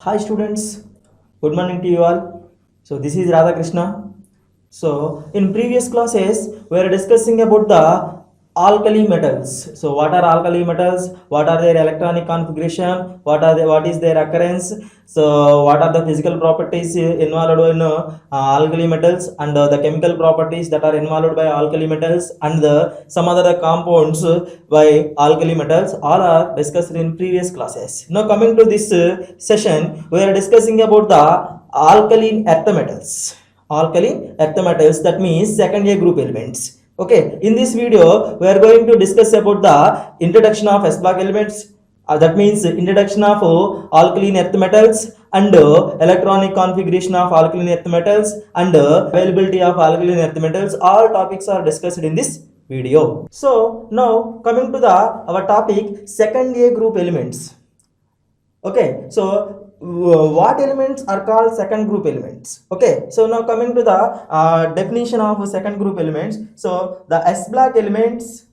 Hi students, good morning to you all. So this is Radhakrishna. So in previous classes we are discussing about the alkali metals. So what are alkali metals? What are their electronic configuration? What is their occurrence? So what are the physical properties involved in alkali metals and the chemical properties that are involved by alkali metals and some other compounds by alkali metals all are discussed in previous classes. Now coming to this session, we are discussing about the alkaline earth metals. Alkaline earth metals, that means second A group elements. Okay, in this video we are going to discuss about the introduction of s block elements, that means introduction of alkaline earth metals and electronic configuration of alkaline earth metals and availability of alkaline earth metals. All topics are discussed in this video. So now coming to the our topic, second A group elements. Okay, so what elements are called second group elements? Okay, so now coming to the definition of second group elements. So the s block elements.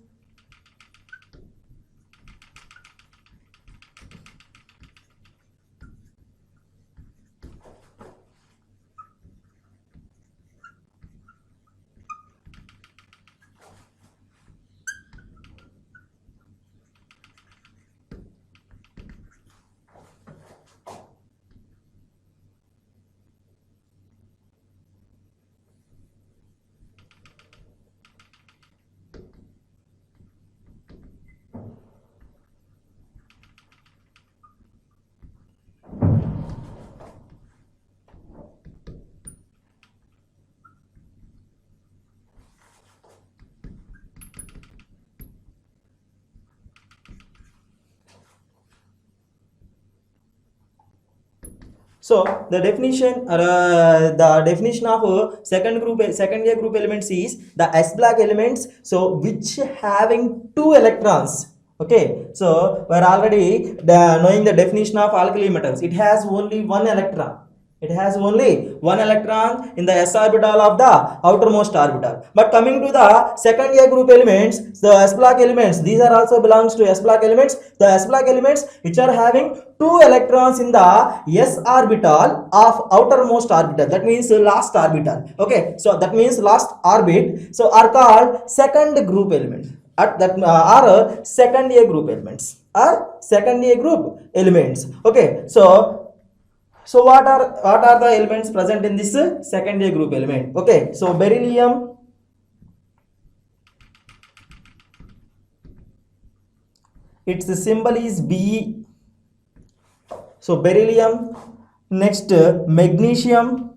So the definition of second A group elements is the s block elements. So which having two electrons. Okay, so we're already knowing the definition of alkali metals. It has only one electron. It has only one electron in the s orbital of the outermost orbital. But coming to the second A group elements, the s block elements, these are also belongs to s block elements. The s block elements which are having two electrons in the s orbital of outermost orbital. That means last orbital. Okay, so that means last orbit. So are called second group elements. At that are second A group elements. Are second A group elements. Okay, so what are the elements present in this second A group element? Okay, so beryllium, its symbol is Be. So beryllium, next magnesium,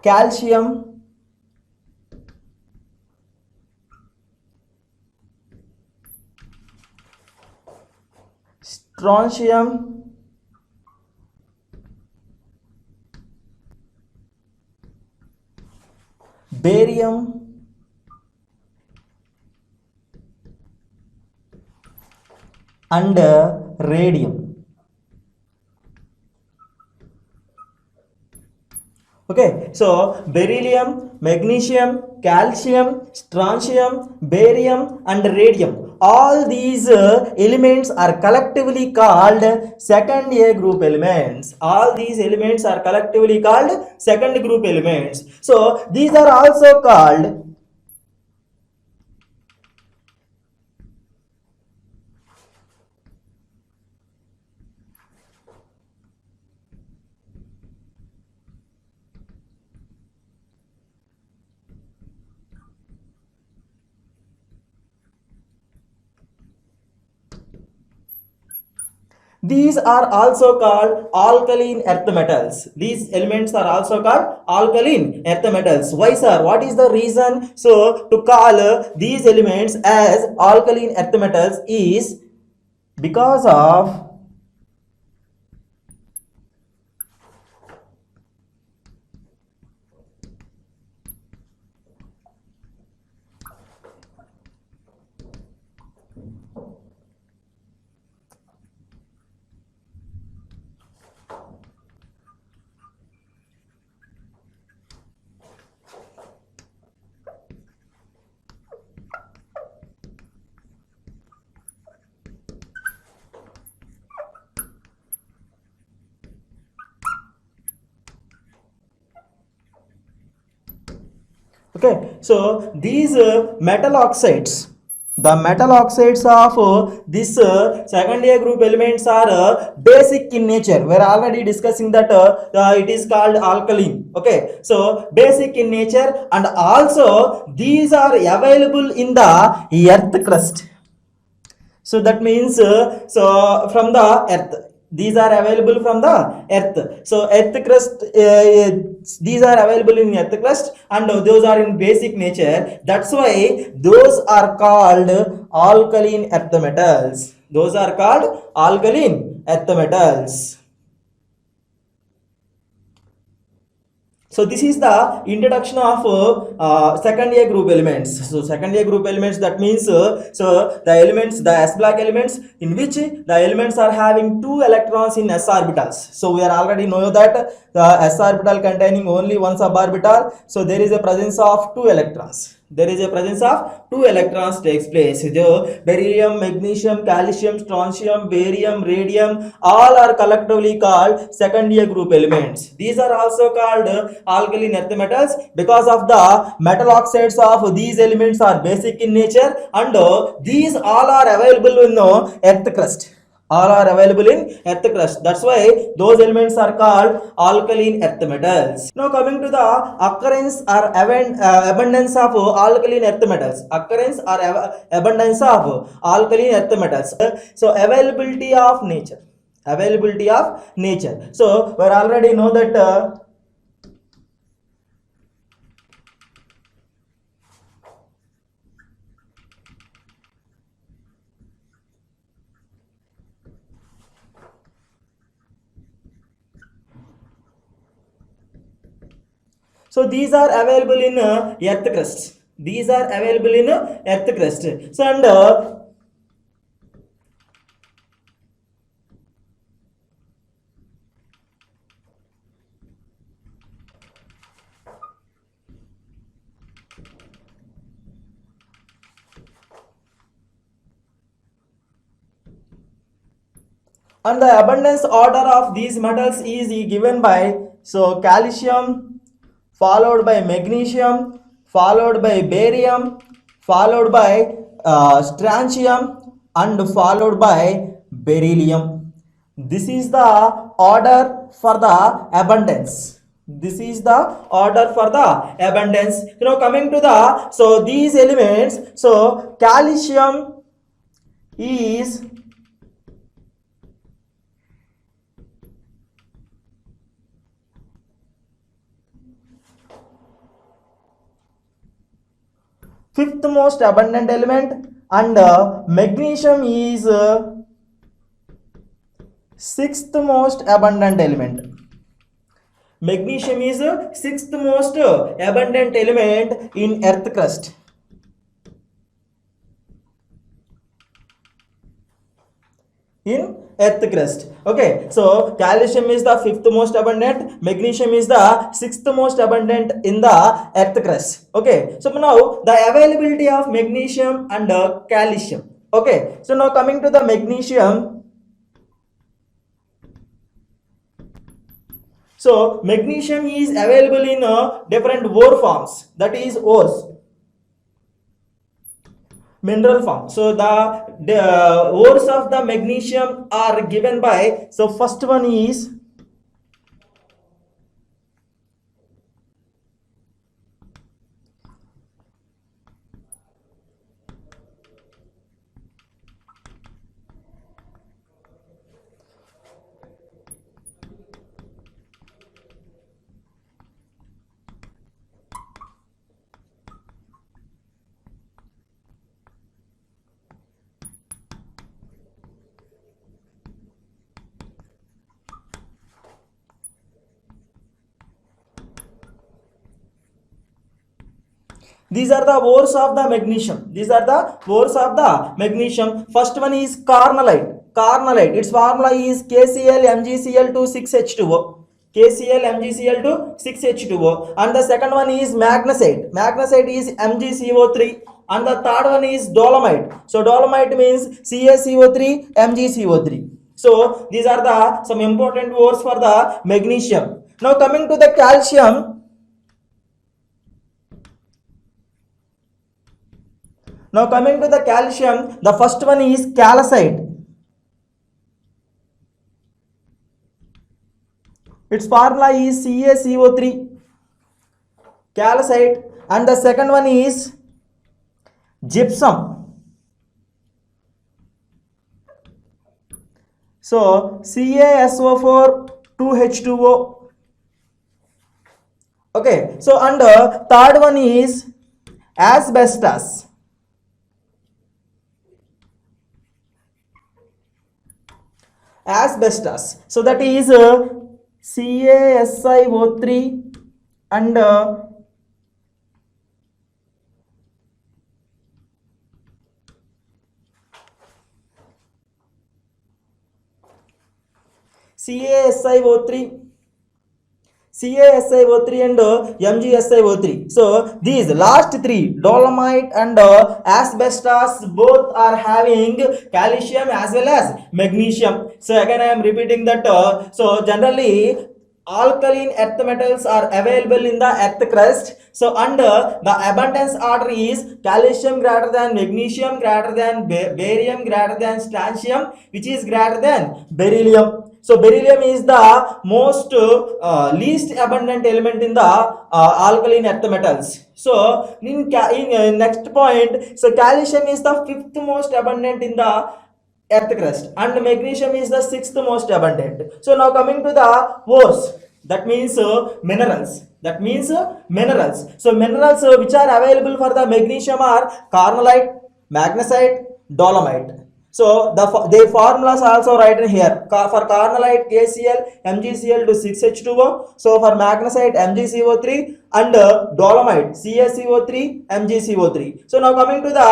calcium, strontium, barium, and radium. Okay, so beryllium, magnesium, calcium, strontium, barium, and radium. All these elements are collectively called second A group elements. All these elements are collectively called second group elements. So these are also called. These are also called alkaline earth metals. These elements are also called alkaline earth metals. Why, sir? What is the reason? So, to call these elements as alkaline earth metals is because of Okay, so these metal oxides, the metal oxides of this second year group elements are basic in nature. We are already discussing that it is called alkaline. Okay, so basic in nature, and also these are available in the earth crust. So that means so from the earth, these are available from the earth. So earth crust, these are available in earth crust, and those are in basic nature. That's why those are called alkaline earth metals. Those are called alkaline earth metals. So this is the introduction of second year group elements. So second year group elements, that means so the elements, the s block elements, in which the elements are having 2 electrons in s orbitals. So we are already know that the s orbital containing only one suborbital, so there is a presence of 2 electrons. There is a presence of 2 electrons takes place. The beryllium, magnesium, calcium, strontium, barium, radium, all are collectively called second year group elements. These are also called alkaline earth metals because of the metal oxides of these elements are basic in nature, and these all are available in earth crust. All are available in earth crust. That's why those elements are called alkaline earth metals. Now coming to the occurrence or abundance of alkaline earth metals. Occurrence or abundance of alkaline earth metals. So availability of nature. Availability of nature. So we already know that so these are available in earth crust. These are available in earth crust. So and the abundance order of these metals is given by, so calcium followed by magnesium, followed by barium, followed by strontium, and followed by beryllium. This is the order for the abundance. This is the order for the abundance. Coming to the, so these elements, so calcium is fifth most abundant element, and magnesium is sixth most abundant element. Magnesium is sixth most abundant element in earth crust. In earth crust. Okay, so calcium is the fifth most abundant, magnesium is the sixth most abundant in the earth crust. Okay, so now the availability of magnesium and calcium. Okay, so now coming to the magnesium. So magnesium is available in different ore forms, that is ores, mineral form. So the ores of the magnesium are given by, so first one is these are the ores of the magnesium. These are the ores of the magnesium. First one is carnallite. Carnallite, its formula is KCl MgCl2 6H2O. KCl MgCl2 6H2O. And the second one is magnesite. Magnesite is MgCO3. And the third one is dolomite. So dolomite means CaCO3 MgCO3. So these are the some important ores for the magnesium. Now coming to the calcium. Now coming to the calcium, the first one is calcite. Its formula is CaCO3, calcite, and the second one is gypsum. So CaSO4 2H2O. Okay, so and third one is asbestos. Asbestos. So that is CaSiO3 and CaSiO3 and MgSiO3. So these last three, dolomite and asbestos, both are having calcium as well as magnesium. So again I am repeating that. So generally alkaline earth metals are available in the earth crust. So under the abundance order is calcium greater than magnesium, greater than barium, greater than strontium, which is greater than beryllium. So beryllium is the most least abundant element in the alkaline earth metals. So in next point, so calcium is the fifth most abundant in the earth crust and magnesium is the sixth most abundant. So now coming to the ores, that means minerals. So minerals which are available for the magnesium are carnallite, magnesite, dolomite. So their formulas are also written here. For carnallite, KCl, MgCl to 6H2O. So for magnesite, MgCO3 and dolomite, CaCO3, MgCO3. So now coming to the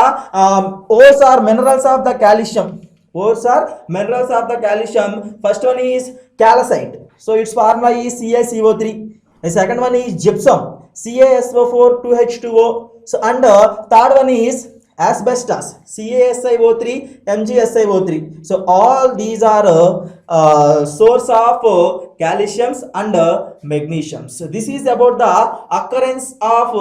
ores or minerals of the calcium. Ores are minerals of the calcium. First one is calcite. So its formula is CaCO3. The second one is gypsum, CaSO4 2H2O. So and third one is asbestos, CaSiO3, MgSiO3. So all these are source of calciums and magnesiums. So this is about the occurrence of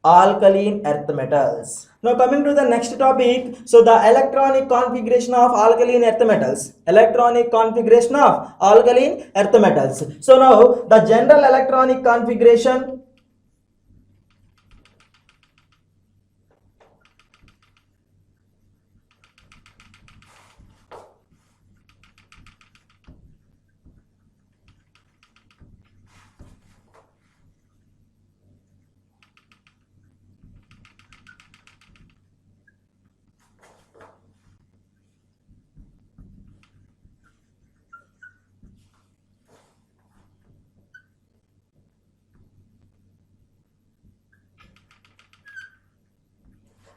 alkaline earth metals. Now coming to the next topic, so the electronic configuration of alkaline earth metals. So now the general electronic configuration.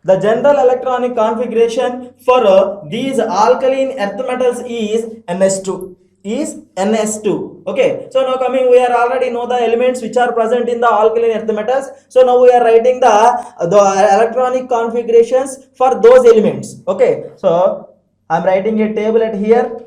The general electronic configuration for these alkaline earth metals is NS2. Okay, so now coming, we are already know the elements which are present in the alkaline earth metals. So now we are writing the electronic configurations for those elements. Okay, so I am writing a table at here.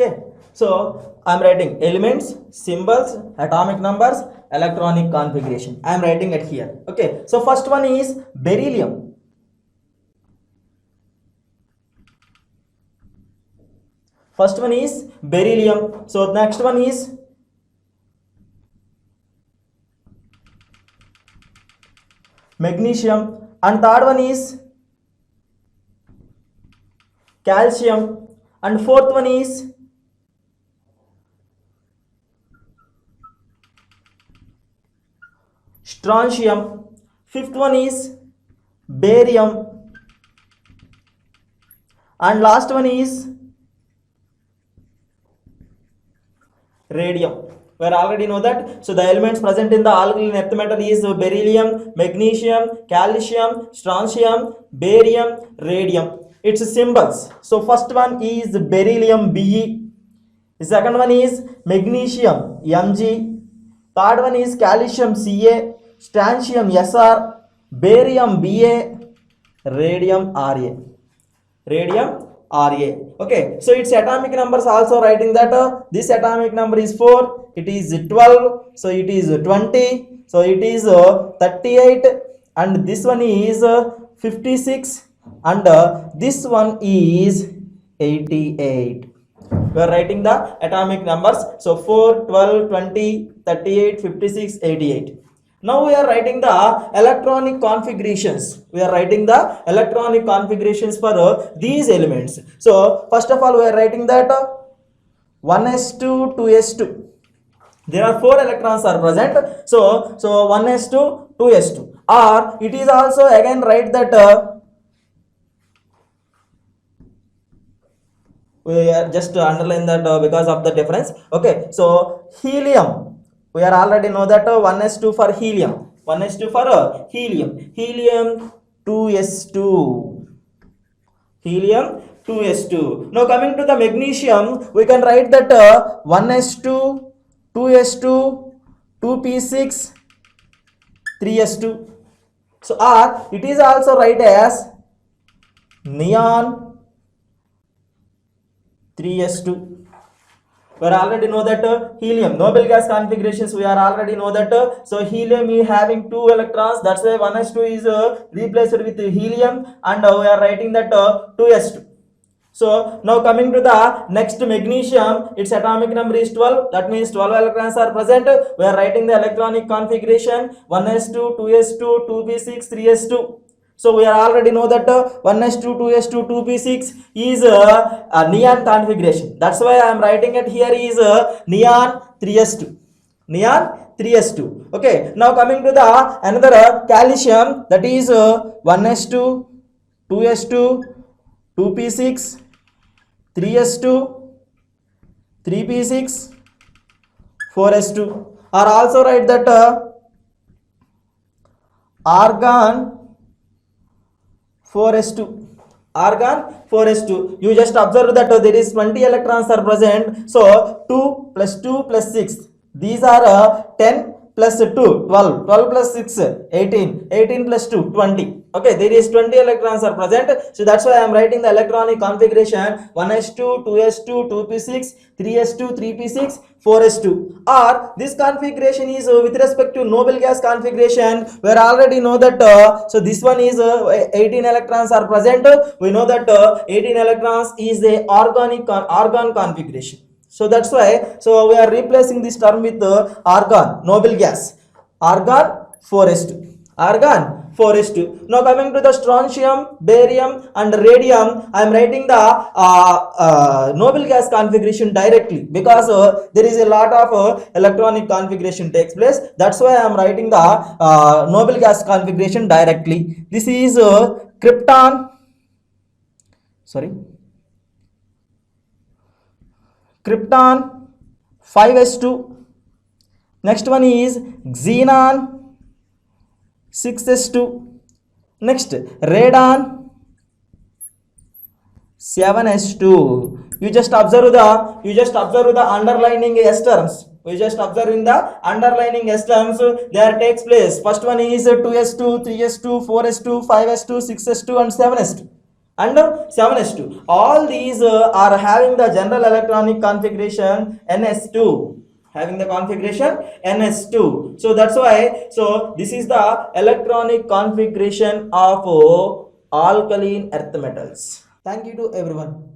Okay, so I'm writing elements, symbols, atomic numbers, electronic configuration. I'm writing it here. Okay, so first one is beryllium. So next one is magnesium, and third one is calcium, and fourth one is strontium, fifth one is barium, and last one is radium. We already know that. So the elements present in the alkaline earth metal is beryllium, magnesium, calcium, strontium, barium, radium. Its symbols. So first one is beryllium, Be. The second one is magnesium Mg. Third one is calcium Ca, strontium Sr, barium Ba, radium Ra. Radium Ra. Okay, so its atomic numbers also writing that this atomic number is 4, it is 12, so it is 20, so it is 38, and this one is 56, and this one is 88. We are writing the atomic numbers, so 4, 12, 20, 38, 56, 88. Now we are writing the electronic configurations. We are writing the electronic configurations for these elements. So first of all, we are writing that 1s2, 2s2. There are 4 electrons are present. So 1s2, 2s2. Or it is also again write that we are just underline that because of the difference. Okay, so helium. We are already know that 1s2 for helium. 1s2 for helium. Helium 2s2. Helium 2s2. Now coming to the magnesium, we can write that 1s2, 2s2, 2p6, 3s2. So or it is also write as neon 3s2. We already know that helium, noble gas configurations, we are already know that so helium is having 2 electrons, that's why 1s2 is replaced with helium, and we are writing that 2s2. So now coming to the next magnesium, its atomic number is 12, that means 12 electrons are present. We are writing the electronic configuration 1s2, 2s2, 2p6, 3s2. So we are already know that 1s2, 2s2, 2p6 is a neon configuration. That's why I am writing it here is neon 3s2. Neon 3s2. Okay. Now coming to the another calcium, that is 1s2, 2s2, 2p6, 3s2, 3p6, 4s2. Or also write that argon 4s2. Argon 4s2. You just observe that there is 20 electrons are present. So 2 plus 2 plus 6. These are 10 plus 2, 12. 12 plus 6, 18. 18 plus 2, 20. Okay, there is 20 electrons are present. So that's why I am writing the electronic configuration 1s2, 2s2, 2p6, 3s2, 3p6, 4s2. Or this configuration is with respect to noble gas configuration. We already know that so this one is 18 electrons are present. We know that 18 electrons is a argon configuration. So that's why so we are replacing this term with argon, noble gas. Argon 4s2. Argon 4s2. Now coming to the strontium, barium and radium, I am writing the noble gas configuration directly because there is a lot of electronic configuration takes place. That's why I am writing the noble gas configuration directly. This is krypton. Krypton 5s2. Next one is xenon 6s2. Next radon 7s2. You just observe the underlining s terms. We just observe in the underlining s terms there takes place. First one is 2s2, 3s2, 4s2, 5s2, 6s2 and 7s2. And 7s2. All these are having the general electronic configuration ns2. Having the configuration ns2. So that's why so this is the electronic configuration of alkaline earth metals. Thank you to everyone.